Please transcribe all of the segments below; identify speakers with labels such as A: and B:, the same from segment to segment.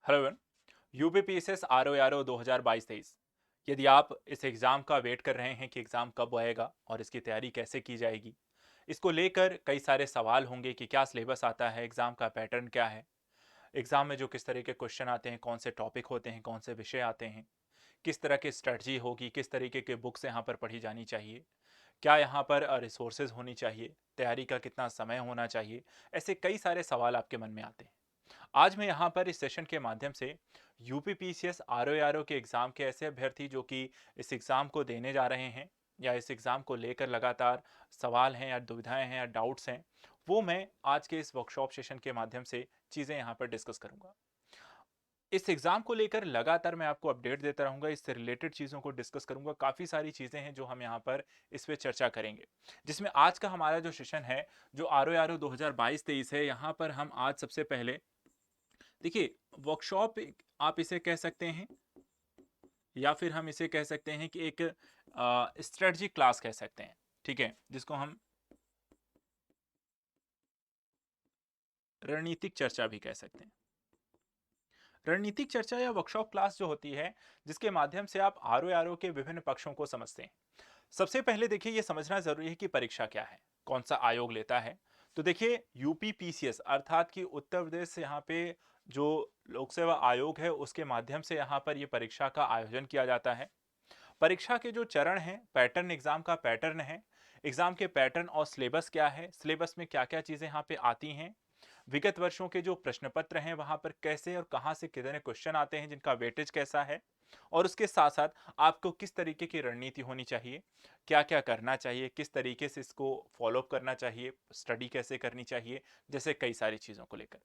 A: Hello everyone. यूपीपीएसएस RO 2022-23। यदि आप इस एग्ज़ाम का वेट कर रहे हैं कि एग्ज़ाम कब आएगा और इसकी तैयारी कैसे की जाएगी, इसको लेकर कई सारे सवाल होंगे कि क्या सिलेबस आता है, एग्ज़ाम का पैटर्न क्या है, एग्ज़ाम में जो किस तरह के क्वेश्चन आते हैं, कौन से टॉपिक होते हैं, कौन से विषय आते हैं, किस तरह की स्ट्रेटजी होगी, किस तरीके के बुक्स यहाँ पर पढ़ी जानी चाहिए, क्या यहाँ पर रिसोर्सेज होनी चाहिए, तैयारी का कितना समय होना चाहिए। ऐसे कई सारे सवाल आपके मन में आते हैं। आज मैं यहाँ पर इस सेशन के माध्यम से यूपीपीसीएस आरओ के एग्ज़ाम के ऐसे अभ्यर्थी जो कि इस एग्ज़ाम को देने जा रहे हैं या इस एग्ज़ाम को लेकर लगातार सवाल हैं या दुविधाएं हैं या डाउट्स हैं, वो मैं आज के इस वर्कशॉप सेशन के माध्यम से चीज़ें यहाँ पर डिस्कस करूँगा। इस एग्ज़ाम को लेकर लगातार मैं आपको अपडेट देता रहूँगा, इससे रिलेटेड चीज़ों को डिस्कस करूँगा। काफ़ी सारी चीज़ें हैं जो हम यहाँ पर इस पे चर्चा करेंगे, जिसमें आज का हमारा जो सेशन है, जो आरओ 2022-23 है, यहाँ पर हम आज सबसे पहले देखिए, वर्कशॉप आप इसे कह सकते हैं या फिर हम इसे कह सकते हैं कि एक स्ट्रेटजी क्लास कह सकते हैं। ठीक है, जिसको हम रणनीतिक चर्चा भी कह सकते हैं। रणनीतिक चर्चा या वर्कशॉप क्लास जो होती है, जिसके माध्यम से आप आरओ के विभिन्न पक्षों को समझते हैं। सबसे पहले देखिए, ये समझना जरूरी है कि परीक्षा क्या है, कौन सा आयोग लेता है। तो देखिए, यूपीपीसीएस अर्थात कि उत्तर प्रदेश से यहाँ पे जो लोक सेवा आयोग है, उसके माध्यम से यहाँ पर ये परीक्षा का आयोजन किया जाता है। परीक्षा के जो चरण हैं, पैटर्न एग्जाम का पैटर्न है, एग्जाम के पैटर्न और सिलेबस क्या है, सिलेबस में क्या क्या चीजें यहाँ पे आती हैं, विगत वर्षों के जो प्रश्न पत्र हैं वहां पर कैसे और कहां से कितने क्वेश्चन आते हैं, जिनका वेटेज कैसा है, और उसके साथ साथ आपको किस तरीके की रणनीति होनी चाहिए, क्या क्या करना चाहिए, किस तरीके से इसको फॉलोअप करना चाहिए, स्टडी कैसे करनी चाहिए, जैसे कई सारी चीज़ों को लेकर।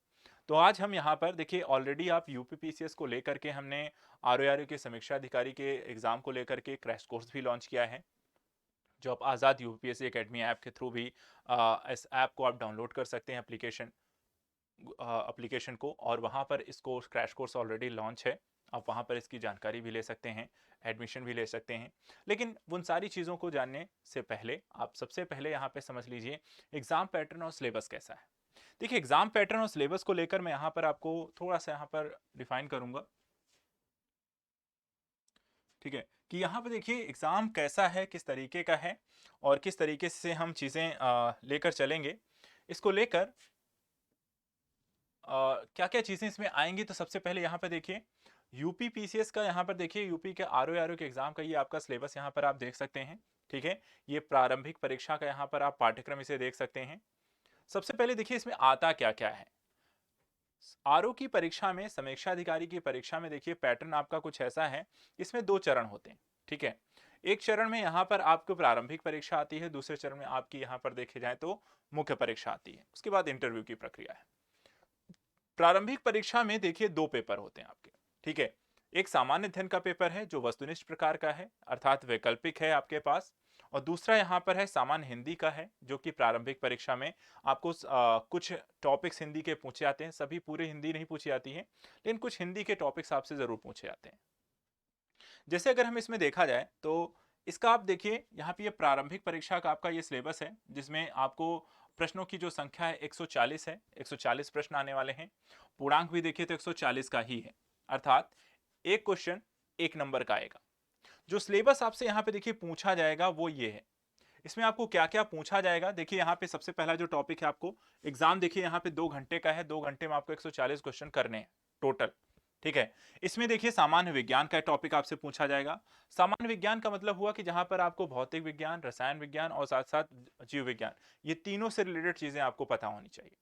A: तो आज हम यहाँ पर देखिए, ऑलरेडी आप यूपीपीसीएस को लेकर के हमने आरओ के समीक्षा अधिकारी के एग्जाम को लेकर के क्रैश कोर्स भी लॉन्च किया है, जो आप आज़ाद यूपीएससी एकेडमी ऐप के थ्रू भी इस ऐप को आप डाउनलोड कर सकते हैं, एप्लीकेशन को, और वहाँ पर इसको क्रैश कोर्स ऑलरेडी लॉन्च है। आप वहाँ पर इसकी जानकारी भी ले सकते हैं, एडमिशन भी ले सकते हैं। लेकिन उन सारी चीज़ों को जानने से पहले आप सबसे पहले यहाँ पे समझ लीजिए एग्जाम पैटर्न और सिलेबस कैसा है। देखिए, एग्जाम पैटर्न और सिलेबस को लेकर मैं यहाँ पर आपको थोड़ा सा यहाँ पर डिफाइन करूंगा। ठीक है, कि यहाँ पे देखिए एग्जाम कैसा है, किस तरीके का है, और किस तरीके से हम चीज़ें लेकर चलेंगे, इसको लेकर क्या क्या चीज़ें इसमें आएंगी। तो सबसे पहले यहाँ पे देखिए, यूपी पीसीएस का यहाँ पर देखिए, यूपी के आरओ के एग्जाम का ये आपका सिलेबस यहाँ पर आप देख सकते हैं। ठीक है, ये प्रारंभिक परीक्षा का यहाँ पर आप पाठ्यक्रम इसे देख सकते हैं। सबसे पहले देखिए, इसमें आता क्या क्या है। आरओ की परीक्षा में, समीक्षा अधिकारी की परीक्षा में देखिए, पैटर्न आपका कुछ ऐसा है। इसमें दो चरण होते हैं। ठीक है, एक चरण में यहाँ पर आपको प्रारंभिक परीक्षा आती है, दूसरे चरण में आपकी यहाँ पर देखे जाए तो मुख्य परीक्षा आती है, उसके बाद इंटरव्यू की प्रक्रिया है। प्रारंभिक परीक्षा में देखिए दो पेपर होते हैं आपके। ठीक है, एक सामान्य अध्ययन का पेपर है जो वस्तुनिष्ठ प्रकार का है, अर्थात वैकल्पिक है आपके पास, और दूसरा यहाँ पर है सामान्य हिंदी का है, जो कि प्रारंभिक परीक्षा में आपको कुछ टॉपिक्स हिंदी के पूछे जाते हैं। सभी पूरे हिंदी नहीं पूछी जाती है, लेकिन कुछ हिंदी के टॉपिक्स आपसे जरूर पूछे जाते हैं। जैसे अगर हम इसमें देखा जाए तो इसका आप देखिए, यहाँ पे ये प्रारंभिक परीक्षा का आपका ये सिलेबस है, जिसमें आपको प्रश्नों की जो संख्या है 140 है, 140 प्रश्न आने वाले हैं। पूर्णांक भी देखिए तो 140 का ही है, अर्थात एक क्वेश्चन एक नंबर का आएगा। जो सिलेबस आपसे यहाँ पे देखिए पूछा जाएगा वो ये है। इसमें आपको क्या क्या पूछा जाएगा, देखिए यहाँ पे सबसे पहला जो टॉपिक है, आपको एग्जाम देखिए यहाँ पे 2 घंटे का है, 2 घंटे में आपको 140 क्वेश्चन करने हैं टोटल। ठीक है, इसमें देखिए सामान्य विज्ञान का टॉपिक आपसे पूछा जाएगा। सामान्य विज्ञान का मतलब हुआ कि जहां पर आपको भौतिक विज्ञान, रसायन विज्ञान और साथ साथ जीव विज्ञान, ये तीनों से रिलेटेड चीजें आपको पता होनी चाहिए।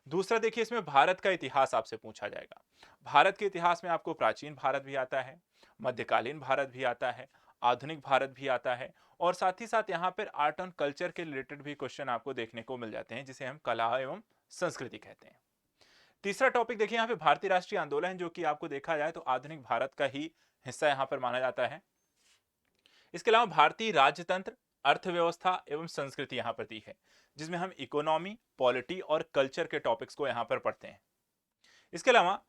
A: दूसरा देखिए, इसमें भारत का इतिहास आपसे पूछा जाएगा। भारत के इतिहास में आपको प्राचीन भारत भी आता है, मध्यकालीन भारत भी आता है, आधुनिक भारत भी आता है, और साथ ही साथ यहाँ पर आर्ट एंड कल्चर के रिलेटेड भी क्वेश्चन आपको देखने को मिल जाते हैं, जिसे हम कला एवं संस्कृति कहते हैं। तीसरा टॉपिक देखिए, यहाँ पे भारतीय राष्ट्रीय आंदोलन, जो कि आपको देखा जाए तो आधुनिक भारत का ही हिस्सा यहाँ पर माना जाता है। इसके अलावा भारतीय राजतंत्र, अर्थव्यवस्था एवं संस्कृति यहाँ पर दी है, जिसमें हम इकोनॉमी, पॉलिटी और कल्चर के टॉपिक्स को यहाँ पर पढ़ते हैं। इसके अलावा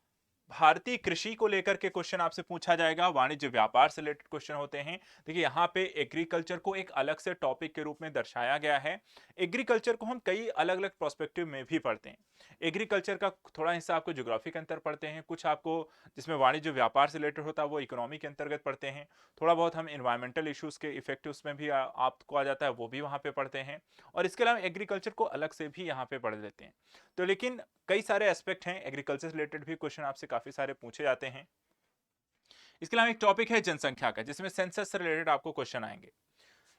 A: भारतीय कृषि को लेकर के क्वेश्चन आपसे पूछा जाएगा, वाणिज्य व्यापार से रिलेटेड क्वेश्चन होते हैं। देखिए यहाँ पे एग्रीकल्चर को एक अलग से टॉपिक के रूप में दर्शाया गया है। एग्रीकल्चर को हम कई अलग अलग प्रोस्पेक्टिव में भी पढ़ते हैं। एग्रीकल्चर का थोड़ा हिस्सा आपको ज्योग्राफी के अंतर पढ़ते हैं, कुछ आपको जिसमें वाणिज्य व्यापार से रिलेटेड होता है वो इकोनॉमी के अंतर्गत पढ़ते हैं, थोड़ा बहुत हम इन्वायरमेंटल इश्यूज के इफेक्ट उसमें भी आपको आ जाता है, वो भी वहाँ पे पढ़ते हैं। और इसके अलावा एग्रीकल्चर को अलग से भी यहाँ पे पढ़ लेते हैं। तो लेकिन कई सारे एस्पेक्ट हैं, एग्रीकल्चर से रिलेटेड भी क्वेश्चन आपसे काफी सारे पूछे जाते हैं। इसके अलावा एक टॉपिक है जनसंख्या का, जिसमें सेंसस से रिलेटेड आपको क्वेश्चन आएंगे।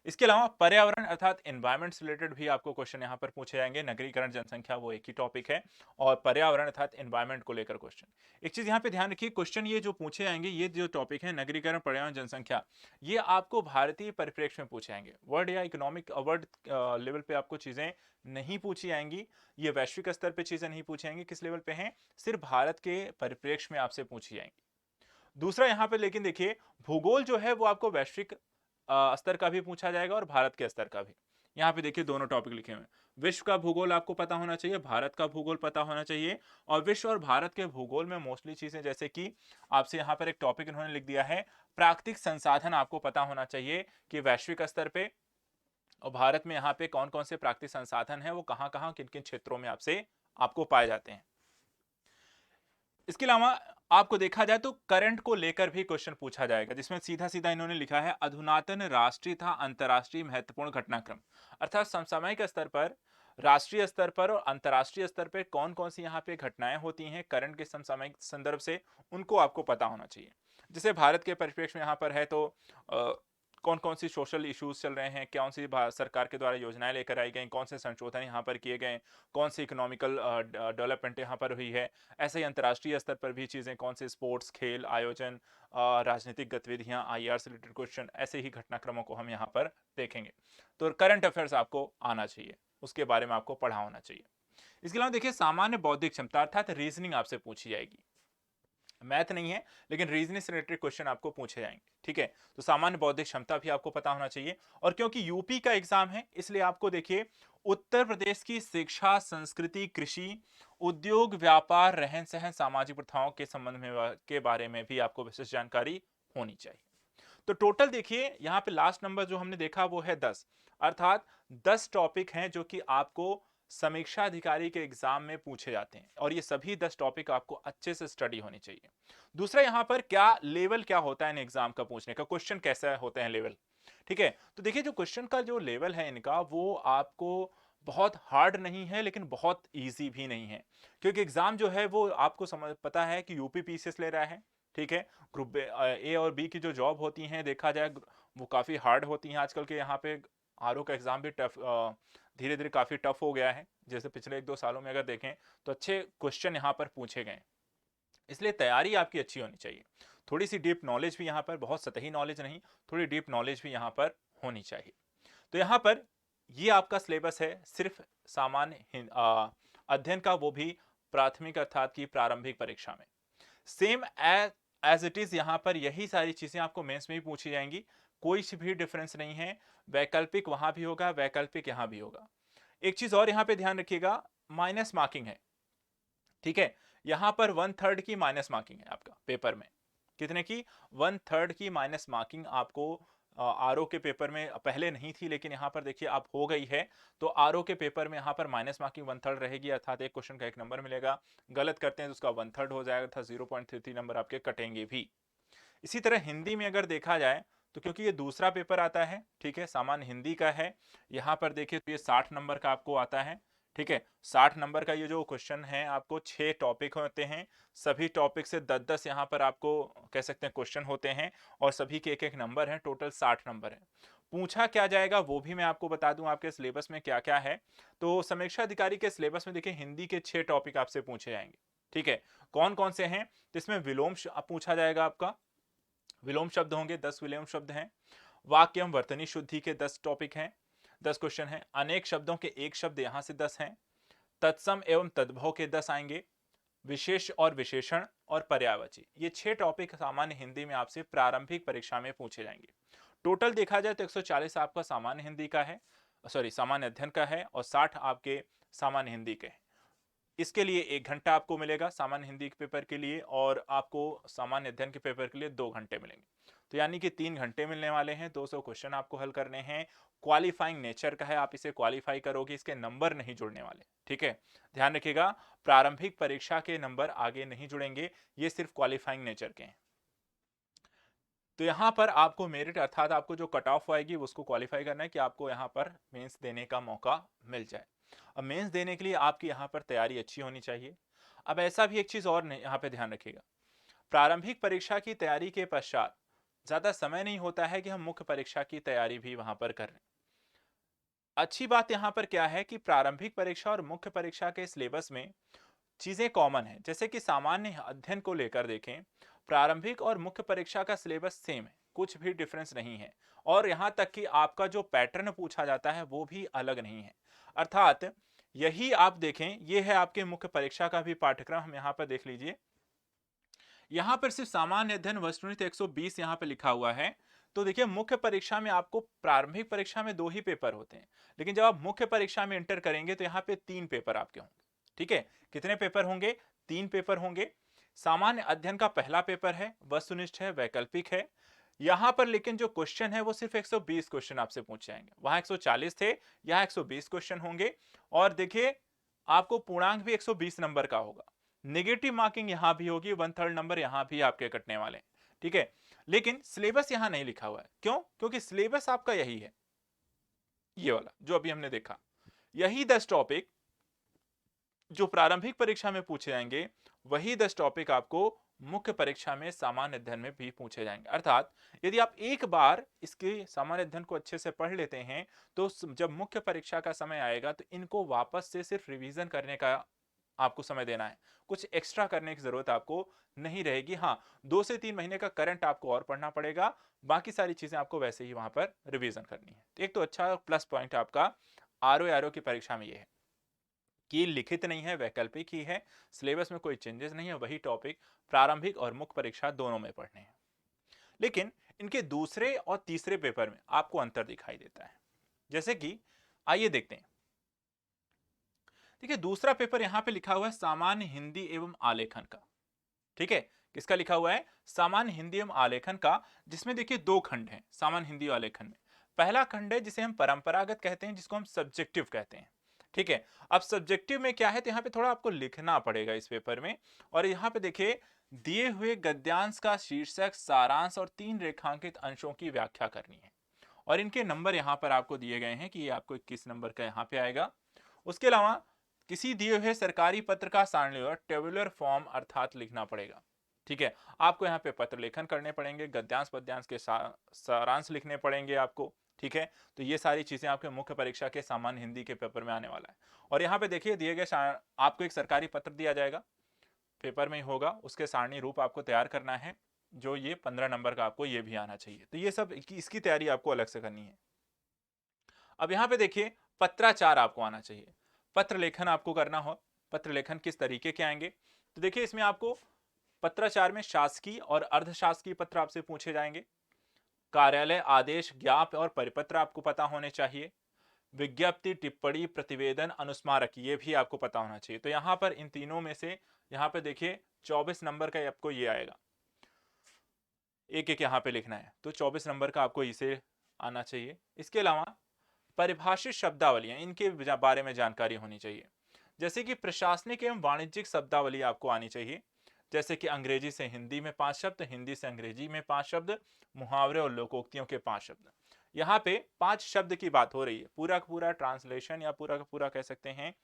A: इसके अलावा पर्यावरण अर्थात एनवायरमेंट से रिलेटेड भी आपको क्वेश्चन यहां पर पूछे जाएंगे। नगरीकरण जनसंख्या वो एक ही टॉपिक है, और पर्यावरण अर्थात एनवायरमेंट को लेकर क्वेश्चन। एक चीज यहां पे ध्यान रखिए, क्वेश्चन ये जो पूछे जाएंगे, ये जो टॉपिक है नगरीकरण पर्यावरण जनसंख्या, ये आपको भारतीय परिप्रेक्ष्य में पूछे जाएंगे। वर्ल्ड या इकोनॉमिक वर्ल्ड लेवल पे आपको चीजें नहीं पूछी जाएंगी, ये वैश्विक स्तर पे चीजें नहीं पूछी जाएंगी। किस लेवल पे हैं, सिर्फ भारत के परिप्रेक्ष्य में आपसे पूछी जाएंगी। दूसरा यहाँ पे लेकिन देखिए, भूगोल जो है वो आपको वैश्विक स्तर का भी पूछा जाएगा और भारत के स्तर का भी। यहाँ पे देखिए दोनों टॉपिक लिखे हुए हैं। विश्व का भूगोल आपको पता होना चाहिए, भारत का भूगोल पता होना चाहिए। और विश्व और भारत के भूगोल में मोस्टली चीजें, जैसे कि आपसे यहाँ पर एक टॉपिक इन्होंने लिख दिया है, प्राकृतिक संसाधन आपको पता होना चाहिए कि वैश्विक स्तर पे और भारत में यहाँ पे कौन कौन से प्राकृतिक संसाधन है, वो कहाँ कहाँ किन किन क्षेत्रों में आपसे आपको पाए जाते हैं। इसके अलावा आपको देखा जाए तो करंट को लेकर भी क्वेश्चन पूछा जाएगा, जिसमें सीधा सीधा इन्होंने लिखा है अधुनातन राष्ट्रीय तथा अंतर्राष्ट्रीय महत्वपूर्ण घटनाक्रम। अर्थात समसामयिक स्तर पर, राष्ट्रीय स्तर पर और अंतर्राष्ट्रीय स्तर पर कौन कौन सी यहाँ पे घटनाएं होती हैं करंट के समसामयिक संदर्भ से, उनको आपको पता होना चाहिए। जैसे भारत के परिप्रेक्ष्य में यहाँ पर है तो कौन कौन सी सोशल इश्यूज चल रहे हैं, कौन सी सरकार के द्वारा योजनाएं लेकर आई गई, कौन से संशोधन यहाँ पर किए गए, कौन सी इकोनॉमिकल डेवलपमेंट यहाँ पर हुई है। ऐसे ही अंतर्राष्ट्रीय स्तर पर भी चीजें, कौन से स्पोर्ट्स, खेल आयोजन, राजनीतिक गतिविधियां, आईआर से रिलेटेड क्वेश्चन, ऐसे ही घटनाक्रमों को हम यहाँ पर देखेंगे। तो करंट अफेयर्स आपको आना चाहिए, उसके बारे में आपको पढ़ा होना चाहिए। इसके अलावा देखिए, सामान्य बौद्धिक क्षमता अर्थात रीजनिंग आपसे पूछी जाएगी। मैथ नहीं है, लेकिन रीजनिंग से रिलेटेड क्वेश्चन आपको पूछे जाएंगे। ठीक है, तो सामान्य बौद्धिक क्षमता भी आपको पता होना चाहिए। और क्योंकि यूपी का एग्जाम है, इसलिए आपको देखिए उत्तर प्रदेश की शिक्षा, संस्कृति, कृषि, उद्योग, व्यापार, रहन सहन, सामाजिक प्रथाओं के संबंध में के बारे में भी आपको विशेष जानकारी होनी चाहिए। तो टोटल देखिए यहाँ पे लास्ट नंबर जो हमने देखा वो है 10, अर्थात 10 टॉपिक हैं जो कि आपको समीक्षा अधिकारी के एग्जाम में पूछे जाते हैं, और ये सभी 10 टॉपिक आपको अच्छे से स्टडी होनी चाहिए। दूसरा, यहाँ पर क्या लेवल क्या होता है इन एग्जाम का पूछने का, क्वेश्चन कैसे होते हैं, लेवल। ठीक है, तो देखिए जो क्वेश्चन का जो लेवल है इनका, वो आपको बहुत हार्ड नहीं है लेकिन बहुत इजी भी नहीं है, क्योंकि एग्जाम जो है वो आपको समझ पता है कि यूपी पीसीएस ले रहा है। ठीक है, ग्रुप ए और बी की जो जॉब होती हैं देखा जाए वो काफ़ी हार्ड होती हैं आजकल के। यहाँ पे आरओ का एग्ज़ाम भी टफ, धीरे धीरे काफ़ी टफ हो गया है। जैसे पिछले 1-2 सालों में अगर देखें तो अच्छे क्वेश्चन यहाँ पर पूछे गए, इसलिए तैयारी आपकी अच्छी होनी चाहिए। थोड़ी सी डीप नॉलेज भी यहाँ पर, बहुत सतही नॉलेज नहीं, थोड़ी डीप नॉलेज भी यहाँ पर होनी चाहिए। तो यहाँ पर ये आपका सिलेबस है, सिर्फ सामान्य अध्ययन का, वो भी प्राथमिक अर्थात की प्रारंभिक परीक्षा में। सेम एज इट इज यहाँ पर यही सारी चीजें आपको मेंस में भी पूछी जाएंगी, कोई भी डिफरेंस नहीं है। वैकल्पिक वहां भी होगा, वैकल्पिक यहां भी होगा। एक चीज और यहाँ पे ध्यान रखिएगा, माइनस मार्किंग है। ठीक है, यहां पर 1/3 की माइनस मार्किंग है आपका पेपर में। कितने की? 1/3 की माइनस मार्किंग आपको आरओ के पेपर में पहले नहीं थी, लेकिन यहाँ पर देखिए आप हो गई है। तो आरओ के पेपर में यहाँ पर माइनस मार्किंग 1/3 रहेगी, अर्थात एक क्वेश्चन का 1 नंबर मिलेगा। गलत करते हैं तो उसका 1/3 हो जाएगा, अर्थात 0.33 नंबर आपके कटेंगे भी। इसी तरह हिंदी में अगर देखा जाए तो क्योंकि ये दूसरा पेपर आता है, ठीक है, सामान्य हिंदी का है, यहाँ पर देखिए तो ये 60 नंबर का आपको आता है। ठीक है, 60 नंबर का ये जो क्वेश्चन है, आपको 6 टॉपिक होते हैं, सभी टॉपिक से 10-10 यहाँ पर आपको कह सकते हैं क्वेश्चन होते हैं, और सभी के 1-1 नंबर है, टोटल 60 नंबर है। पूछा क्या जाएगा वो भी मैं आपको बता दूं, आपके सिलेबस में क्या क्या है। तो समीक्षा अधिकारी के सिलेबस में देखिए हिंदी के 6 टॉपिक आपसे पूछे जाएंगे। ठीक है, कौन कौन से हैं? इसमें विलोम पूछा जाएगा आपका, विलोम शब्द होंगे, 10 विलोम शब्द हैं। वाक्य एवं वर्तनी शुद्धि के 10 टॉपिक हैं, 10 क्वेश्चन हैं। अनेक शब्दों के 1 शब्द यहां से 10 हैं। तत्सम एवं तद्भव के 10 आएंगे। विशेष और विशेषण और पर्यायवाची, ये 6 टॉपिक सामान्य हिंदी में आपसे प्रारंभिक परीक्षा में पूछे जाएंगे। टोटल देखा जाए तो 140 आपका सामान्य हिंदी का है, सॉरी सामान्य अध्ययन का है, और 60 आपके सामान्य हिंदी के हैं। इसके लिए 1 घंटा आपको मिलेगा सामान्य हिंदी के पेपर के लिए, और आपको सामान्य अध्ययन के पेपर के लिए 2 घंटे मिलेंगे। तो यानी कि 3 घंटे मिलने वाले हैं। 200 क्वेश्चन आपको हल करने हैं। क्वालिफाइंग नेचर का है, आप इसे क्वालिफाई करोगे, इसके नंबर नहीं जुड़ने वाले, ठीक है। ध्यान रखिएगा, प्रारंभिक परीक्षा के नंबर आगे नहीं जुड़ेंगे, ये सिर्फ क्वालिफाइंग नेचर के हैं। तो यहाँ पर आपको मेरिट अर्थात आपको जो कट ऑफ आएगी उसको क्वालिफाई करना है कि आपको यहाँ पर मेंस देने का मौका मिल जाए। अब मेंस देने के लिए आपकी यहाँ पर तैयारी अच्छी होनी चाहिए। अब ऐसा भी एक चीज और यहाँ पे ध्यान रखिएगा, प्रारंभिक परीक्षा की तैयारी के पश्चात ज्यादा समय नहीं होता है कि हम मुख्य परीक्षा की तैयारी भी वहां पर कर रहे हैं। अच्छी बात यहां पर क्या है कि प्रारंभिक परीक्षा और मुख्य परीक्षा के सिलेबस में चीजें कॉमन है। जैसे कि सामान्य अध्ययन को लेकर देखें, प्रारंभिक और मुख्य परीक्षा का सिलेबस सेम है, कुछ भी डिफरेंस नहीं है। और यहां तक कि आपका जो पैटर्न पूछा जाता है वो भी अलग नहीं है। अर्थात यही आप देखें, ये है आपके मुख्य परीक्षा का भी पाठ्यक्रम, हम यहाँ पर देख लीजिए। यहां पर सिर्फ सामान्य अध्ययन वस्तुनिष्ठ 120 यहां पर लिखा हुआ है। तो देखिए, मुख्य परीक्षा में आपको प्रारंभिक परीक्षा में 2 ही पेपर होते हैं, लेकिन जब आप मुख्य परीक्षा में इंटर करेंगे तो यहाँ पे 3 पेपर आपके होंगे, ठीक है। कितने पेपर होंगे? 3 पेपर होंगे। सामान्य अध्ययन का पहला पेपर है, वस्तुनिष्ठ है, वैकल्पिक है। यहां पर लेकिन जो क्वेश्चन है वो सिर्फ 120 क्वेश्चन आपसे पूछे जाएंगे, वहां 140 थे, यहाँ 120 क्वेश्चन होंगे। और देखिए, आपको पूर्णांक भी 120 नंबर का होगा। नेगेटिव मार्किंग यहां भी होगी, 1/3 नंबर यहां भी आपके कटने वाले हैं, ठीक है। लेकिन सिलेबस यहां नहीं लिखा हुआ है, क्यों? क्योंकि सिलेबस आपका यही है, ये वाला जो अभी हमने देखा, यही 10 टॉपिक जो प्रारंभिक परीक्षा में पूछे जाएंगे, वही 10 टॉपिक आपको मुख्य परीक्षा में सामान्य अध्ययन में भी पूछे जाएंगे। अर्थात यदि आप एक बार इसके सामान्य अध्ययन को अच्छे से पढ़ लेते हैं, तो जब मुख्य परीक्षा का समय आएगा तो इनको वापस से सिर्फ रिवीजन करने का आपको समय देना है, कुछ एक्स्ट्रा करने की जरूरत आपको नहीं रहेगी। हाँ, 2 से 3 महीने का करंट आपको और पढ़ना पड़ेगा, बाकी सारी चीजें आपको वैसे ही वहां पर रिवीजन करनी है। एक तो अच्छा प्लस पॉइंट आपका आरओ की परीक्षा में ये है कि लिखित नहीं है, वैकल्पिक ही है, सिलेबस में कोई चेंजेस नहीं है, वही टॉपिक प्रारंभिक और मुख्य परीक्षा दोनों में पढ़ने हैं। लेकिन इनके दूसरे और तीसरे पेपर में आपको अंतर दिखाई देता है। जैसे कि आइए देखते हैं। देखिए, दूसरा पेपर यहां पे लिखा हुआ है सामान्य हिंदी एवं आलेखन का, ठीक है। किसका लिखा हुआ है? सामान्य हिंदी एवं आलेखन का, जिसमें देखिए 2 खंड हैं सामान्य हिंदी और आलेखन में। पहला खंड है जिसे हम परंपरागत कहते हैं, जिसको हम सब्जेक्टिव कहते हैं, ठीक है। अब सब्जेक्टिव में क्या है, तो यहाँ पे थोड़ा आपको लिखना पड़ेगा इस पेपर में। और यहाँ पे देखिए, दिए हुए गद्यांश का शीर्षक, सारांश और 3 रेखांकित अंशों की व्याख्या करनी है। और इनके नंबर यहाँ पर आपको दिए गए हैं कि ये आपको 21 नंबर का यहाँ पे आएगा। उसके अलावा किसी दिए हुए सरकारी पत्र का सारणीबद्ध टेबुलर फॉर्म अर्थात लिखना पड़ेगा, ठीक है। आपको यहाँ पे पत्र लेखन करने पड़ेंगे, गद्यांश पद्यांश के सारांश लिखने पड़ेंगे आपको, ठीक है। तो ये सारी चीजें आपके मुख्य परीक्षा के सामान्य हिंदी के पेपर में आने वाला है। और यहाँ पे देखिए, दिए गए आपको एक सरकारी पत्र दिया जाएगा, पेपर में ही होगा, उसके सारणी रूप आपको तैयार करना है, जो ये 15 नंबर का आपको ये भी आना चाहिए। तो ये सब इसकी तैयारी आपको अलग से करनी है। अब यहाँ पे देखिए, पत्राचार आपको आना चाहिए, पत्र लेखन आपको करना हो। पत्र लेखन किस तरीके के आएंगे, तो देखिए इसमें आपको पत्राचार में शासकीय और अर्धशासकीय पत्र आपसे पूछे जाएंगे। कार्यालय आदेश, ज्ञाप और परिपत्र आपको पता होने चाहिए। विज्ञप्ति, टिप्पणी, प्रतिवेदन, अनुस्मारक, ये भी आपको पता होना चाहिए। तो यहाँ पर इन तीनों में से यहाँ पे देखिए 24 नंबर का आपको ये आएगा, एक एक यहाँ पे लिखना है, तो 24 नंबर का आपको इसे आना चाहिए। इसके अलावा परिभाषित शब्दावलियां, इनके बारे में जानकारी होनी चाहिए। जैसे कि प्रशासनिक एवं वाणिज्यिक शब्दावली आपको आनी चाहिए, जैसे कि अंग्रेजी से हिंदी में 5 शब्द, हिंदी से अंग्रेजी में 5 शब्द, मुहावरे और लोकोक्तियों के 5 शब्द। यहाँ पे 5 शब्द की बात हो रही है, पूरा का पूरा ट्रांसलेशन या पूरा का पूरा कह सकते हैं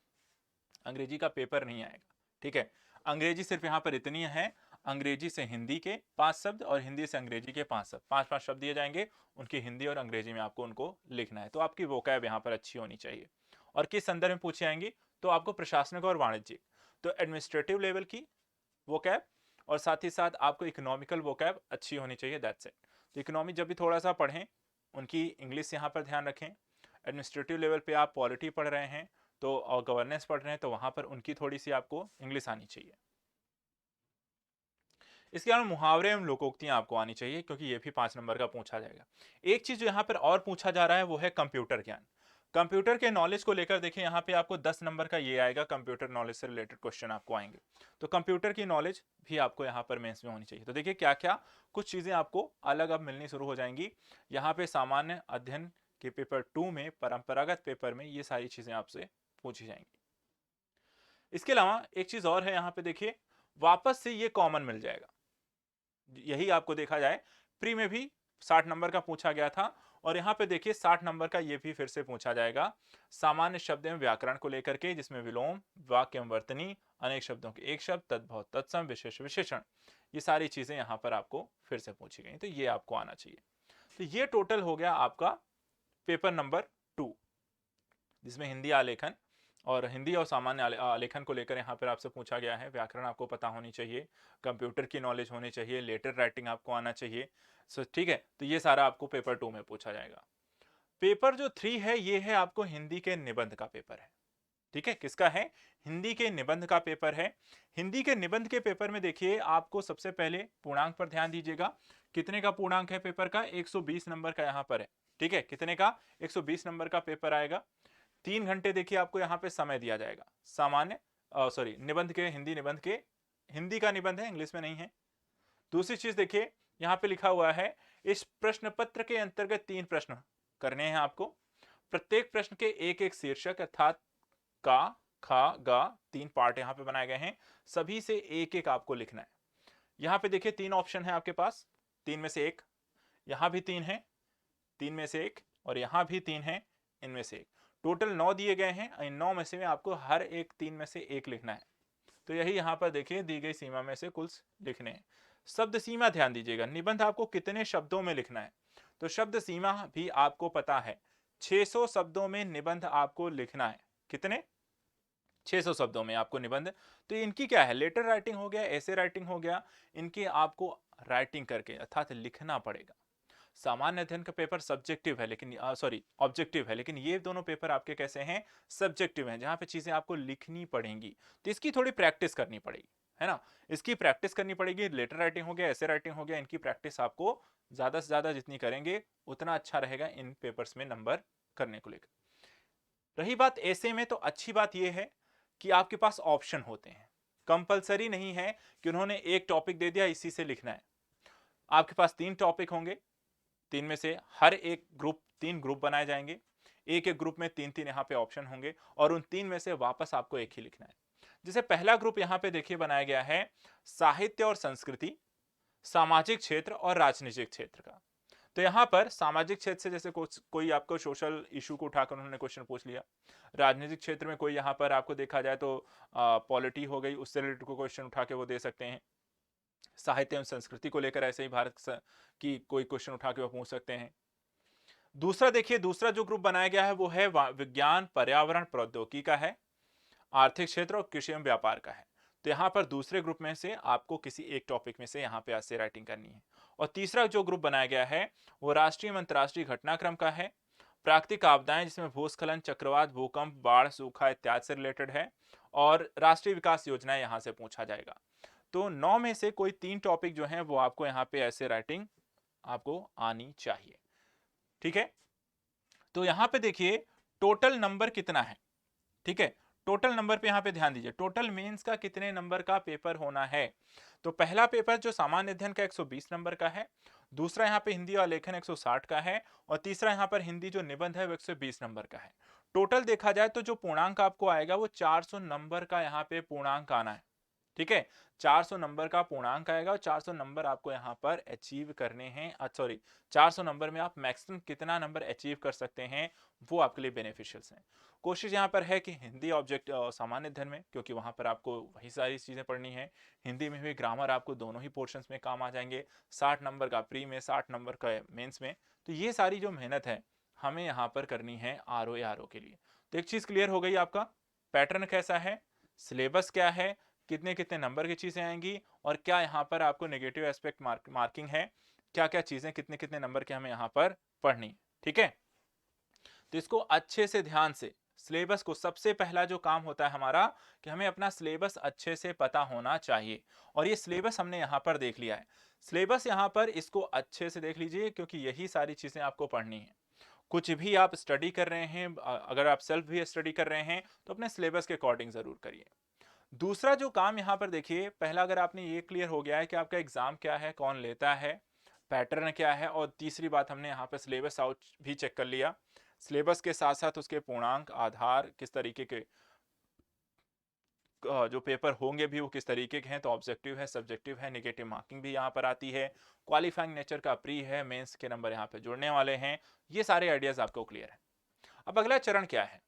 A: अंग्रेजी का पेपर नहीं आएगा, ठीक है। अंग्रेजी सिर्फ यहाँ पर इतनी है, अंग्रेजी से हिंदी के 5 शब्द और हिंदी से अंग्रेजी के 5 शब्द, 5-5 शब्द दिए जाएंगे, उनकी हिंदी और अंग्रेजी में आपको उनको लिखना है। तो आपकी वोकैब यहाँ पर अच्छी होनी चाहिए। और किस संदर्भ में पूछी जाएंगी, तो आपको प्रशासनिक और वाणिज्यिक, तो एडमिनिस्ट्रेटिव लेवल की वोकैब, और साथ ही साथ आपको इकोनॉमिकल वोकैब अच्छी होनी चाहिए, दैट्स इट। तो इकोनॉमी जब भी थोड़ा सा पढ़ें, उनकी इंग्लिश यहाँ पर ध्यान रखें। एडमिनिस्ट्रेटिव लेवल पे आप पॉलिटी पढ़ रहे हैं तो, और गवर्नेंस पढ़ रहे हैं तो वहां पर उनकी थोड़ी सी आपको इंग्लिश आनी चाहिए। इसके अलावा मुहावरे एवं लोकोक्तियां आपको आनी चाहिए, क्योंकि ये भी 5 नंबर का पूछा जाएगा। एक चीज जो यहाँ पर और पूछा जा रहा है वो है कंप्यूटर ज्ञान। कंप्यूटर के नॉलेज को लेकर देखिए यहाँ पे आपको 10 नंबर का ये आएगा, कंप्यूटर नॉलेज से रिलेटेड क्वेश्चन आपको आएंगे। तो कंप्यूटर की नॉलेज भी आपको यहाँ पर मेंस में होनी चाहिए। तो देखिए क्या क्या कुछ चीजें आपको अलग अब मिलनी शुरू हो जाएंगी। यहाँ पे सामान्य अध्ययन के पेपर 2 में, परंपरागत पेपर में ये सारी चीजें आपसे पूछी जाएंगी। इसके अलावा एक चीज और है यहाँ पे देखिए, वापस से ये कॉमन मिल जाएगा। यही आपको देखा जाए प्री में भी 60 नंबर का पूछा गया था, और यहाँ पे देखिए 60 नंबर का ये भी फिर से पूछा जाएगा सामान्य शब्द एवं व्याकरण को लेकर के, जिसमें विलोम, वाक्य एवं वर्तनी, अनेक शब्दों के एक शब्द, तद्भव, तत्सम, विशेष विशेषण, ये सारी चीजें यहाँ पर आपको फिर से पूछी गई। तो ये आपको आना चाहिए। तो ये टोटल हो गया आपका पेपर नंबर 2, जिसमें हिंदी आलेखन और हिंदी और सामान्य आलेखन को लेकर यहाँ पर आपसे पूछा गया है। व्याकरण आपको पता होनी चाहिए, कंप्यूटर की नॉलेज होनी चाहिए, लेटर राइटिंग आपको आना चाहिए। सो ठीक है, तो ये सारा आपको पेपर 2 में पूछा जाएगा। पेपर जो 3 है ये है आपको हिंदी के निबंध का पेपर है। ठीक है, किसका है? हिंदी के निबंध का पेपर है। हिंदी के निबंध के पेपर में देखिए आपको सबसे पहले पूर्णांक पर ध्यान दीजिएगा। कितने का पूर्णांक है पेपर का? 120 नंबर का यहाँ पर है। ठीक है, कितने का? 120 नंबर का पेपर आएगा। 3 घंटे देखिए आपको यहाँ पे समय दिया जाएगा। सामान्य सॉरी निबंध के, हिंदी निबंध के, हिंदी का निबंध है, इंग्लिश में नहीं है। दूसरी चीज देखिए यहाँ पे लिखा हुआ है, इस प्रश्न पत्र के अंतर्गत 3 प्रश्न करने हैं आपको। प्रत्येक प्रश्न के एक एक शीर्षक अर्थात का, खा, गा, 3 पार्ट यहाँ पे बनाए गए हैं। सभी से एक एक आपको लिखना है। यहाँ पे देखिए 3 ऑप्शन है आपके पास, 3 में से एक, यहाँ भी 3 है, 3 में से एक, और यहाँ भी 3 है, इनमें से एक। टोटल 9 दिए गए हैं। इन 9 में से आपको हर एक 3 में से एक लिखना है। तो यही यहाँ पर देखिए दी गई सीमा में से कुल लिखने हैं। शब्द सीमा ध्यान दीजिएगा, निबंध आपको कितने शब्दों में लिखना है। तो शब्द सीमा भी आपको पता है, 600 शब्दों में निबंध आपको लिखना है। कितने? 600 शब्दों में आपको निबंध। तो इनकी क्या है, लेटर राइटिंग हो गया, ऐसे राइटिंग हो गया, इनकी आपको राइटिंग करके अर्थात लिखना पड़ेगा। सामान्य अध्ययन का पेपर सब्जेक्टिव है, लेकिन सॉरी ऑब्जेक्टिव है, लेकिन ये दोनों पेपर आपके कैसे हैं? सब्जेक्टिव हैं, जहां पे चीजें आपको लिखनी पड़ेंगी। तो इसकी थोड़ी प्रैक्टिस करनी पड़ेगी, है ना। इसकी प्रैक्टिस करनी पड़ेगी। लेटर राइटिंग हो गया, ऐसे राइटिंग हो गया, इनकी प्रैक्टिस आपको ज्यादा से ज्यादा जितनी करेंगे उतना अच्छा रहेगा इन पेपर्स में नंबर करने को लेकर। रही बात ऐसे में, तो अच्छी बात यह है कि आपके पास ऑप्शन होते हैं। कंपलसरी नहीं है कि उन्होंने एक टॉपिक दे दिया इसी से लिखना है। आपके पास 3 टॉपिक होंगे, 3 में से हर एक ग्रुप, 3 ग्रुप बनाए जाएंगे। एक एक ग्रुप में 3-3 यहाँ पे ऑप्शन होंगे, और उन 3 में से वापस आपको एक ही लिखना है। जैसे पहला ग्रुप यहाँ पे देखिए बनाया गया है साहित्य और संस्कृति, सामाजिक क्षेत्र और राजनीतिक क्षेत्र का। तो यहाँ पर सामाजिक क्षेत्र से जैसे कोई आपको सोशल इशू को उठाकर उन्होंने क्वेश्चन पूछ लिया। राजनीतिक क्षेत्र में कोई यहाँ पर आपको देखा जाए तो पॉलिटी हो गई, उससे रिलेटेड को क्वेश्चन उठा के वो दे सकते हैं। साहित्य एवं संस्कृति को लेकर ऐसे ही भारत की कोई क्वेश्चन उठा के वो पूछ सकते हैं। दूसरा देखिए, दूसरा जो ग्रुप बनाया गया है वो है विज्ञान, पर्यावरण, प्रौद्योगिकी का है, आर्थिक क्षेत्र और कृषि एवं व्यापार का है। तो यहाँ पर दूसरे ग्रुप में से आपको किसी एक टॉपिक में से यहाँ पे ऐसे राइटिंग करनी है। और तीसरा जो ग्रुप बनाया गया है वो राष्ट्रीय एवं अंतर्राष्ट्रीय घटनाक्रम का है, प्राकृतिक आपदाएं जिसमें भूस्खलन, चक्रवात, भूकंप, बाढ़, सूखा इत्यादि से रिलेटेड है, और राष्ट्रीय विकास योजनाएं यहाँ से पूछा जाएगा। तो 9 में से कोई 3 टॉपिक जो हैं वो आपको यहाँ पे ऐसे राइटिंग आपको आनी चाहिए। ठीक है, तो यहाँ पे देखिए टोटल नंबर कितना है। ठीक है, टोटल नंबर पे यहाँ पे ध्यान दीजिए, टोटल मेंस का कितने नंबर का पेपर होना है। तो पहला पेपर जो सामान्य अध्ययन का 120 नंबर का है, दूसरा यहाँ पे हिंदी और लेखन 160 का है, और तीसरा यहाँ पर हिंदी जो निबंध है वो 120 नंबर का है। टोटल देखा जाए तो जो पूर्णांक आपको आएगा वो 400 नंबर का यहाँ पे पूर्णांक आना है। ठीक है, 400 नंबर का पूर्णांक आएगा, और 400 नंबर आपको यहाँ पर अचीव करने हैं। सॉरी, 400 नंबर में आप मैक्सिमम कितना नंबर अचीव कर सकते हैं वो आपके लिए बेनिफिशियल है। कोशिश यहाँ पर है कि हिंदी ऑब्जेक्ट सामान्य अध्ययन में, क्योंकि वहां पर आपको वही सारी चीजें पढ़नी है, हिंदी में भी ग्रामर आपको दोनों ही पोर्शंस में काम आ जाएंगे। 60 नंबर का प्री में, 60 नंबर का मेंस में। तो ये सारी जो मेहनत है हमें यहाँ पर करनी है आरओ के लिए। तो एक चीज क्लियर हो गई, आपका पैटर्न कैसा है, सिलेबस क्या है, कितने कितने नंबर की चीजें आएंगी, और क्या यहाँ पर आपको नेगेटिव एस्पेक्ट मार्किंग है, क्या क्या चीजें कितने कितने नंबर के हमें यहाँ पर पढ़नी। ठीक है, तो इसको अच्छे से ध्यान से, सिलेबस को, सबसे पहला जो काम होता है हमारा कि हमें अपना सिलेबस अच्छे से पता होना चाहिए। और ये सिलेबस हमने यहाँ पर देख लिया है। सिलेबस यहाँ पर इसको अच्छे से देख लीजिए, क्योंकि यही सारी चीजें आपको पढ़नी है। कुछ भी आप स्टडी कर रहे हैं, अगर आप सेल्फ भी स्टडी कर रहे हैं तो अपने सिलेबस के अकॉर्डिंग जरूर करिए। दूसरा जो काम यहाँ पर देखिए, पहला अगर आपने ये क्लियर हो गया है कि आपका एग्जाम क्या है, कौन लेता है, पैटर्न क्या है, और तीसरी बात हमने यहाँ पर सिलेबस आउट भी चेक कर लिया। सिलेबस के साथ साथ उसके पूर्णांक, आधार, किस तरीके के जो पेपर होंगे भी वो किस तरीके के हैं, तो ऑब्जेक्टिव है, सब्जेक्टिव है, नेगेटिव मार्किंग भी यहाँ पर आती है, क्वालिफाइंग नेचर का प्री है, मेंस के नंबर यहाँ पे जुड़ने वाले हैं। ये सारे आइडियाज आपको क्लियर है। अब अगला चरण क्या है?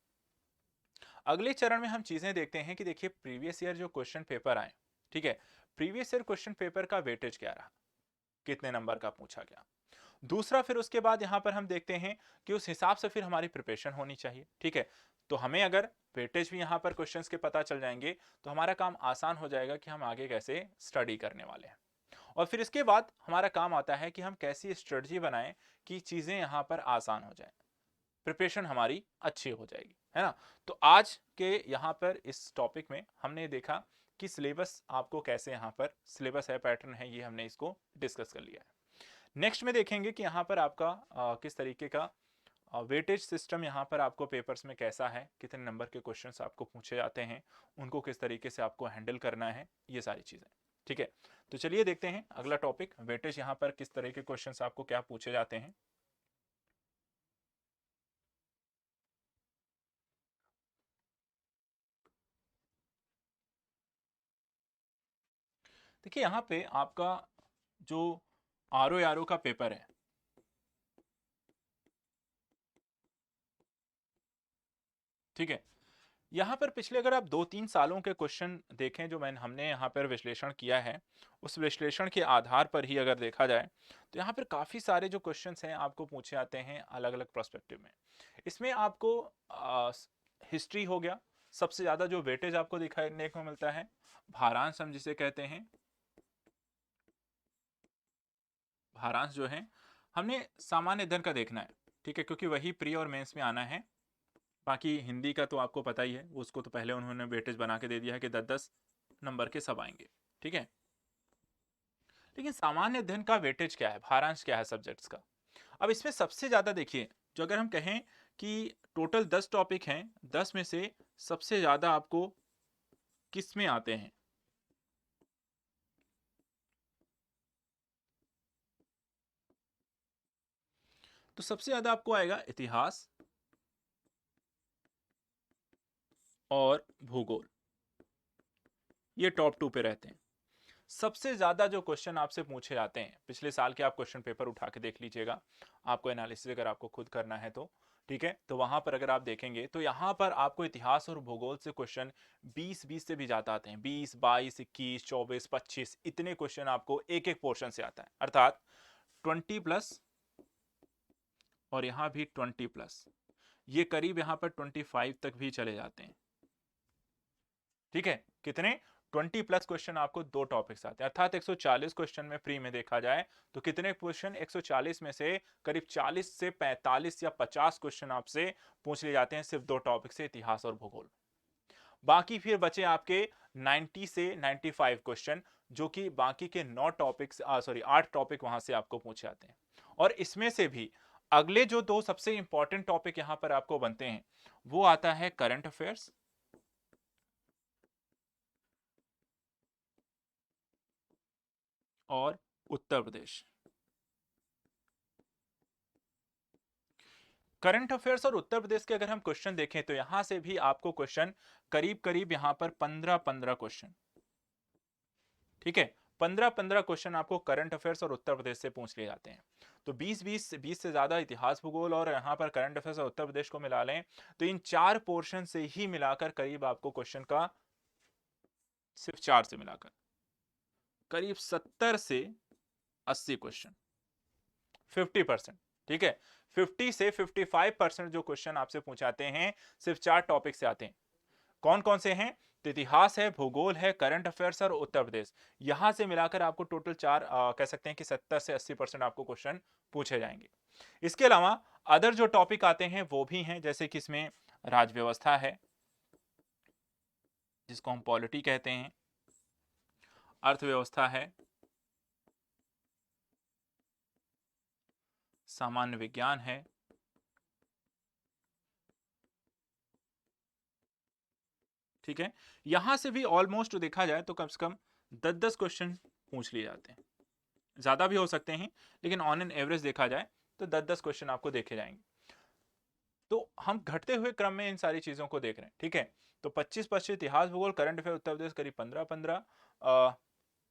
A: अगले चरण में हम चीजें देखते हैं कि देखिए प्रीवियस ईयर जो क्वेश्चन पेपर आए, ठीक है, प्रीवियस ईयर क्वेश्चन पेपर का वेटेज क्या रहा, कितने नंबर का पूछा गया। दूसरा फिर उसके बाद यहां पर हम देखते हैं कि उस हिसाब से फिर हमारी प्रिपरेशन होनी चाहिए, ठीक है। तो हमें अगर वेटेज भी यहां पर क्वेश्चंस के पता चल जाएंगे तो हमारा काम आसान हो जाएगा कि हम आगे कैसे स्टडी करने वाले हैं। और फिर इसके बाद हमारा काम आता है कि हम कैसी स्ट्रेटजी बनाएं कि चीजें यहां पर आसान हो जाएं, प्रिपरेशन हमारी अच्छी हो जाएगी, है ना। तो आज के यहाँ पर इस टॉपिक में हमने देखा कि सिलेबस आपको कैसे, यहाँ पर सिलेबस है, पैटर्न है, ये हमने इसको डिस्कस कर लिया है। नेक्स्ट में देखेंगे कि यहाँ पर आपका किस तरीके का वेटेज सिस्टम यहाँ पर आपको पेपर्स में कैसा है, कितने नंबर के क्वेश्चंस आपको पूछे जाते हैं, उनको किस तरीके से आपको हैंडल करना है, ये सारी चीजें, ठीक है। तो चलिए देखते हैं अगला टॉपिक, वेटेज यहाँ पर किस तरह के क्वेश्चंस आपको क्या पूछे जाते हैं। देखिए यहाँ पे आपका जो आर ओ का पेपर है, ठीक है, यहाँ पर पिछले अगर आप 2-3 सालों के क्वेश्चन देखें जो हमने यहाँ पर विश्लेषण किया है, उस विश्लेषण के आधार पर ही अगर देखा जाए तो यहाँ पर काफ़ी सारे जो क्वेश्चंस हैं आपको पूछे आते हैं अलग अलग प्रोस्पेक्टिव में। इसमें आपको हिस्ट्री हो गया, सबसे ज़्यादा जो वेटेज आपको दिखाने को मिलता है, भारांश हम जिसे कहते हैं, भारांश जो है हमने सामान्य अध्ययन का देखना है, ठीक है, क्योंकि वही प्री और मेंस में आना है। बाकी हिंदी का तो आपको पता ही है, उसको तो पहले उन्होंने वेटेज बना के दे दिया है कि 10-10 नंबर के सब आएंगे, ठीक है। लेकिन सामान्य अध्ययन का वेटेज क्या है, भारांश क्या है सब्जेक्ट्स का? अब इसमें सबसे ज्यादा देखिए, जो अगर हम कहें कि टोटल 10 टॉपिक हैं, 10 में से सबसे ज्यादा आपको किस में आते हैं, तो सबसे ज्यादा आपको आएगा इतिहास और भूगोल, ये टॉप 2 पे रहते हैं। सबसे ज्यादा जो क्वेश्चन आपसे पूछे जाते हैं, पिछले साल के आप क्वेश्चन पेपर उठा के देख लीजिएगा, आपको एनालिसिस अगर आपको खुद करना है तो, ठीक है, तो वहां पर अगर आप देखेंगे तो यहां पर आपको इतिहास और भूगोल से क्वेश्चन 20 से भी ज्यादा आते हैं, 20, 22, 21, 24, 25, इतने क्वेश्चन आपको एक एक पोर्शन से आता है, अर्थात 20+, और यहां भी 20+, ये करीब यहां पर 25 तक भी चले जाते हैं, ठीक है। कितने? 20+ क्वेश्चन आपको दो टॉपिक से आते हैं, अर्थात 140 क्वेश्चन में प्री में देखा जाए तो कितने क्वेश्चन, 140 में से करीब 40 से 45 या 50 क्वेश्चन आपसे पूछ लिए जाते हैं सिर्फ दो टॉपिक से, इतिहास और भूगोल। बाकी फिर बचे आपके 90 से 95 क्वेश्चन, जो कि बाकी के 9 टॉपिक, सॉरी 8 टॉपिक वहां से आपको पूछे जाते हैं। और इसमें से भी अगले जो दो सबसे इंपॉर्टेंट टॉपिक यहां पर आपको बनते हैं, वो आता है करंट अफेयर्स और उत्तर प्रदेश। करंट अफेयर्स और उत्तर प्रदेश के अगर हम क्वेश्चन देखें तो यहां से भी आपको क्वेश्चन करीब करीब यहां पर 15-15 क्वेश्चन, ठीक है, 15-15 क्वेश्चन आपको करंट अफेयर्स और उत्तर प्रदेश से पूछ लिए जाते हैं। तो 20-20 से ज्यादा इतिहास भूगोल और यहां पर करंट अफेयर्स और उत्तर प्रदेश को मिला लें तो इन चार पोर्शन से ही मिलाकर करीब आपको क्वेश्चन का, सिर्फ चार से मिलाकर करीब 70 से 80 क्वेश्चन, 50%, ठीक है, 50 से 55% जो क्वेश्चन आपसे पूछाते हैं सिर्फ चार टॉपिक से आते हैं। कौन कौन से हैं? तो इतिहास है, भूगोल है, करंट अफेयर्स और उत्तर प्रदेश, यहां से मिलाकर आपको टोटल चार कह सकते हैं कि 70 से 80% आपको क्वेश्चन पूछे जाएंगे। इसके अलावा अदर जो टॉपिक आते हैं वो भी हैं, जैसे कि इसमें राज व्यवस्था है, जिसको हम पॉलिटी कहते हैं, अर्थव्यवस्था है, सामान्य विज्ञान है, ठीक है, यहां से भी ऑलमोस्ट देखा जाए तो कम से कम 10-10 क्वेश्चन पूछ लिए जाते हैं। ज्यादा भी हो सकते हैं, लेकिन ऑन एन एवरेज देखा जाए तो 10-10 क्वेश्चन आपको देखे जाएंगे। तो हम घटते हुए क्रम में इन सारी चीजों को देख रहे हैं, ठीक है। तो 25-25 इतिहास भूगोल करंट अफेयर उत्तर प्रदेश करीब 15-15,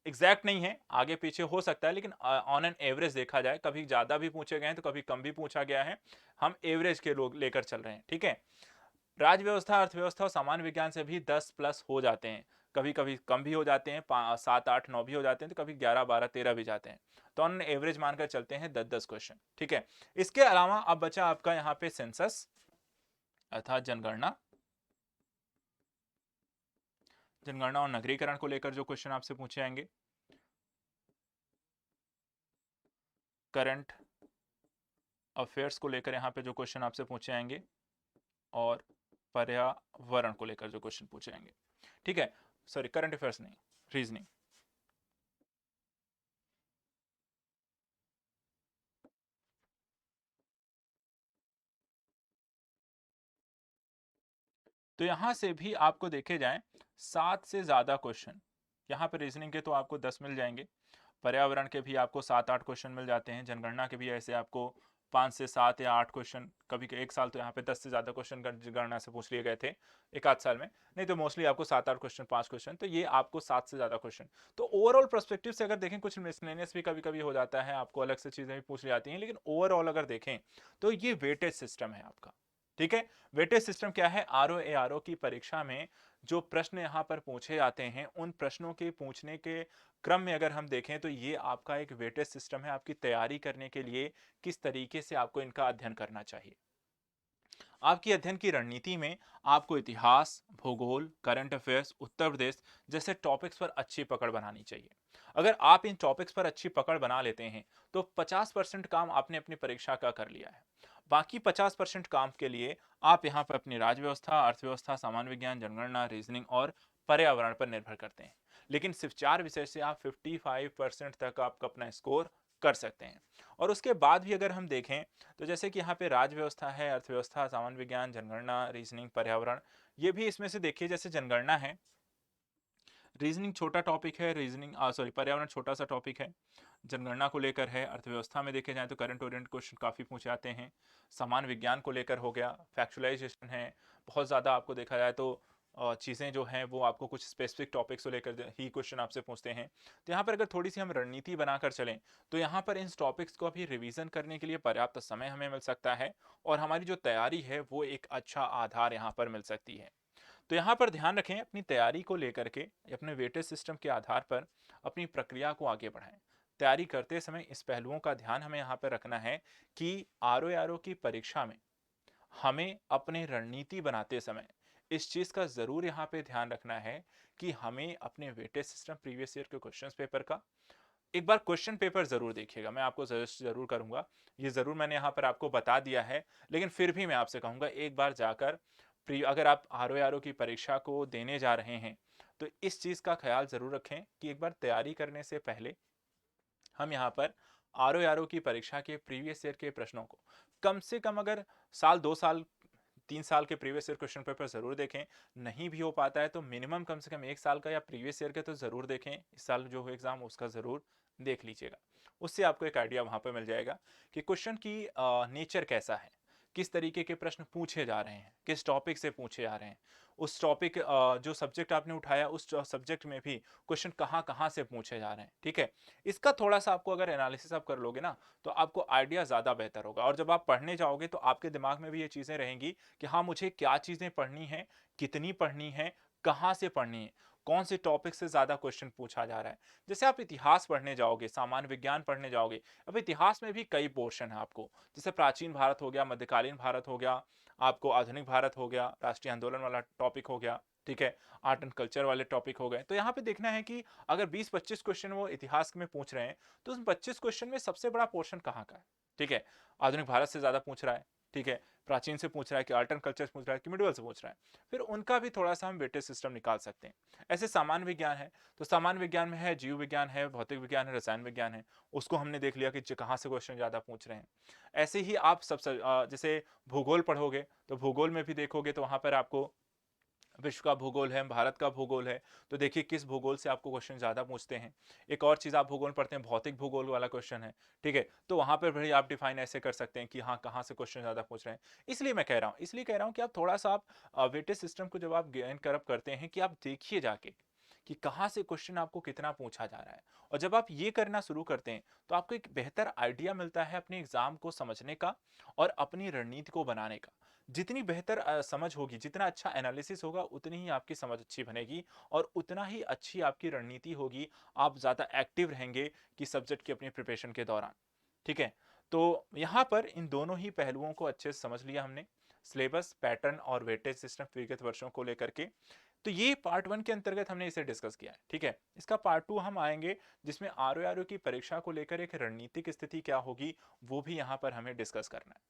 A: एग्जैक्ट नहीं है, आगे पीछे हो सकता है, लेकिन ऑन एन एवरेज देखा जाए कभी ज्यादा भी पूछे गए हैं तो कभी कम भी पूछा गया है, हम एवरेज के लोग लेकर चल रहे हैं, ठीक है। राज व्यवस्था, अर्थव्यवस्था और सामान्य विज्ञान से भी 10 प्लस हो जाते हैं, कभी कभी कम भी हो जाते हैं, 7 8 9 भी हो जाते हैं, तो कभी 11 12 13 भी जाते हैं। तो ऑन एवरेज मानकर चलते हैं 10-10 क्वेश्चन, ठीक है। इसके अलावा अब बचा आपका यहाँ पे सेंसस अर्थात जनगणना, जनगणना और नगरीकरण को लेकर जो क्वेश्चन आपसे पूछे जाएंगे, करंट अफेयर्स को लेकर यहाँ पे जो क्वेश्चन आपसे पूछे जाएंगे, और पर्यावरण को लेकर जो क्वेश्चन पूछे जाएंगे, ठीक है। सॉरी, करंट अफेयर्स नहीं, रीजनिंग। तो यहां से भी आपको देखे जाएं 7 से ज्यादा क्वेश्चन, यहाँ पे रीजनिंग के तो आपको 10 मिल जाएंगे, पर्यावरण के भी आपको 7-8 क्वेश्चन मिल जाते हैं, जनगणना के भी ऐसे आपको 5 से 7 या 8 क्वेश्चन, कभी एक साल तो यहाँ पे 10 से ज्यादा क्वेश्चन जनगणना से पूछ लिए गए थे एक आध साल में, नहीं तो मोस्टली आपको 7-8 क्वेश्चन, 5 क्वेश्चन, तो ये आपको 7 से ज्यादा क्वेश्चन। तो ओवरऑल पर्सपेक्टिव से अगर देखें, कुछ मिसलेनियस भी कभी कभी हो जाता है, आपको अलग से चीजें भी पूछ ली जाती हैं, लेकिन ओवरऑल अगर देखें तो ये वेटेज सिस्टम है आपका, ठीक है। वेटेज सिस्टम क्या है? आरओ की परीक्षा में जो प्रश्न यहां पर पूछे जाते हैं, उन प्रश्नों के पूछने के क्रम में अगर हम देखें तो ये आपका एक वेटेज सिस्टम है, आपकी तैयारी करने के लिए किस तरीके से आपको इनका अध्ययन करना चाहिए। आपकी अध्ययन की रणनीति में आपको इतिहास, भूगोल, करंट अफेयर्स, उत्तर प्रदेश जैसे टॉपिक्स पर अच्छी पकड़ बनानी चाहिए। अगर आप इन टॉपिक्स पर अच्छी पकड़ बना लेते हैं तो 50% काम आपने अपनी परीक्षा का कर लिया है। बाकी 50% काम के लिए आप यहाँ पर अपनी राज्य व्यवस्था, अर्थव्यवस्था, सामान्य विज्ञान, जनगणना, रीजनिंग और पर्यावरण पर निर्भर करते हैं। लेकिन सिर्फ 4 विषय से आप 55% तक आप अपना स्कोर कर सकते हैं। और उसके बाद भी अगर हम देखें तो जैसे कि यहाँ पे राज्य व्यवस्था है, अर्थव्यवस्था, सामान्य विज्ञान, जनगणना, रीजनिंग, पर्यावरण, ये भी इसमें से देखिए, जैसे जनगणना है, रीजनिंग छोटा टॉपिक है, रीजनिंग सॉरी पर्यावरण छोटा सा टॉपिक है, जनगणना को लेकर है, अर्थव्यवस्था में देखे जाए तो करंट ओरिएंटेड क्वेश्चन काफी पूछे जाते हैं, सामान्य विज्ञान को लेकर हो गया, फैक्चुअलाइजेशन है, बहुत ज्यादा आपको देखा जाए तो चीज़ें जो हैं वो आपको कुछ स्पेसिफिक टॉपिक्स को लेकर ही क्वेश्चन आपसे पूछते हैं। तो यहाँ पर अगर थोड़ी सी हम रणनीति बनाकर चलें तो यहाँ पर इन टॉपिक्स को अभी रिवीजन करने के लिए पर्याप्त समय हमें मिल सकता है, और हमारी जो तैयारी है वो एक अच्छा आधार यहाँ पर मिल सकती है। तो यहाँ पर ध्यान रखें, अपनी तैयारी को लेकर के अपने वेटेज सिस्टम के आधार पर अपनी प्रक्रिया को आगे बढ़ाएं। तैयारी करते समय इस पहलुओं का ध्यान हमें यहाँ पर रखना है कि आरओ की परीक्षा में हमें अपने रणनीति बनाते समय इस चीज का जरूर यहाँ पे ध्यान रखना है कि हमें अपने वेटेज सिस्टम प्रीवियस ईयर के क्वेश्चन पेपर का एक बार क्वेश्चन पेपर जरूर देखिएगा। मैं आपको सजेस्ट जरूर करूंगा, ये जरूर मैंने यहाँ पर आपको बता दिया है, लेकिन फिर भी मैं आपसे कहूंगा एक बार जाकर अगर आप आरओ की परीक्षा को देने जा रहे हैं तो इस चीज का ख्याल जरूर रखें कि एक बार तैयारी करने से पहले हम यहाँ पर आरओ की परीक्षा के प्रीवियस ईयर के प्रश्नों को कम से कम अगर साल 2 साल 3 साल के प्रीवियस ईयर क्वेश्चन पेपर जरूर देखें। नहीं भी हो पाता है तो मिनिमम कम से कम 1 साल का या प्रीवियस ईयर के तो जरूर देखें, इस साल जो हो एग्जाम उसका जरूर देख लीजिएगा। उससे आपको एक आइडिया वहां पर मिल जाएगा कि क्वेश्चन की नेचर कैसा है, किस तरीके के प्रश्न पूछे जा रहे हैं, किस टॉपिक से पूछे जा रहे हैं, उस टॉपिक जो सब्जेक्ट आपने उठाया उस सब्जेक्ट में भी क्वेश्चन कहाँ कहाँ से पूछे जा रहे हैं, ठीक है। इसका थोड़ा सा आपको अगर एनालिसिस आप कर लोगे ना तो आपको आइडिया ज़्यादा बेहतर होगा, और जब आप पढ़ने जाओगे तो आपके दिमाग में भी ये चीज़ें रहेंगी कि हाँ मुझे क्या चीज़ें पढ़नी है, कितनी पढ़नी है, कहाँ से पढ़नी है, कौन से टॉपिक से ज़्यादा क्वेश्चन पूछा जा रहा है। जैसे आप इतिहास पढ़ने जाओगे, सामान्य विज्ञान पढ़ने जाओगे, अब इतिहास में भी कई पोर्शन है आपको, जैसे प्राचीन भारत हो गया, मध्यकालीन भारत हो गया, आपको आधुनिक भारत हो गया, राष्ट्रीय आंदोलन वाला टॉपिक हो गया, ठीक है, आर्ट एंड कल्चर वाले टॉपिक हो गए। तो यहाँ पे देखना है कि अगर 20-25 क्वेश्चन वो इतिहास में पूछ रहे हैं तो उस 25 क्वेश्चन में सबसे बड़ा पोर्शन कहाँ का है, ठीक है। आधुनिक भारत से ज्यादा पूछ रहा है, ठीक है, प्राचीन से पूछ रहा है कि आर्ट एंड कल्चर से पूछ रहा है कि मिडिवल से पूछ रहा है, फिर उनका भी थोड़ा सा हम वेटेज सिस्टम निकाल सकते हैं। ऐसे सामान्य विज्ञान है तो सामान्य विज्ञान में है जीव विज्ञान है, भौतिक विज्ञान है, रसायन विज्ञान है, उसको हमने देख लिया कि कहाँ से क्वेश्चन ज्यादा पूछ रहे हैं। ऐसे ही आप सब जैसे भूगोल पढ़ोगे तो भूगोल में भी देखोगे तो वहां पर आपको विश्व का भूगोल है, भारत का भूगोल है, तो देखिए किस भूगोल से आपको क्वेश्चन ज़्यादा पूछते हैं। एक और चीज़ आप भूगोल पढ़ते हैं, भौतिक भूगोल वाला क्वेश्चन है, ठीक है? तो वहाँ पर भी आप डिफाइन ऐसे कर सकते हैं कि हाँ, कहाँ से क्वेश्चन ज़्यादा पूछ रहे हैं। इसलिए कह रहा हूँ कि आप थोड़ा-सा आप वेटेज सिस्टम को जब आप गेन करप करते हैं कि आप देखिए जाके कि कहाँ से क्वेश्चन आपको कितना पूछा जा रहा है। और जब आप ये करना शुरू करते हैं, तो आपको एक बेहतर आइडिया मिलता है अपने एग्ज़ाम को समझने का और अपनी रणनीति को बनाने का। जितनी बेहतर समझ होगी, जितना अच्छा एनालिसिस होगा, उतनी ही आपकी समझ अच्छी बनेगी और उतना ही अच्छी आपकी रणनीति होगी। आप ज़्यादा एक्टिव रहेंगे कि सब्जेक्ट की अपनी प्रिपरेशन के दौरान, ठीक है? तो यहाँ पर इन दोनों ही पहलुओं को अच्छे से समझ लिया हमने, सिलेबस, पैटर्न और वेटेज सिस्टम विगत वर्षों को लेकर के। तो ये पार्ट 1 के अंतर्गत हमने इसे डिस्कस किया है, ठीक है? इसका पार्ट 2 हम आएँगे, जिसमें आरओ-आरओ की परीक्षा को लेकर एक रणनीतिक स्थिति क्या होगी, वो भी यहाँ पर हमें डिस्कस करना है।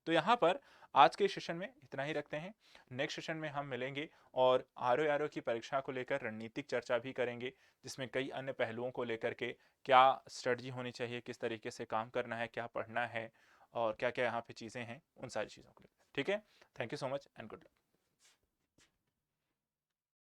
A: तो यहाँ पर आज के सेशन में इतना ही रखते हैं। नेक्स्ट सेशन में हम मिलेंगे और आरओ-आरओ की परीक्षा को लेकर रणनीतिक चर्चा भी करेंगे, जिसमें कई अन्य पहलुओं को लेकर के क्या स्ट्रेटजी होनी चाहिए, किस तरीके से काम करना है, क्या पढ़ना है और क्या-क्या यहाँ पे चीज़ें हैं, उन सारी चीज़ों को लेकर। ठीक है? Thank you so much and good luck.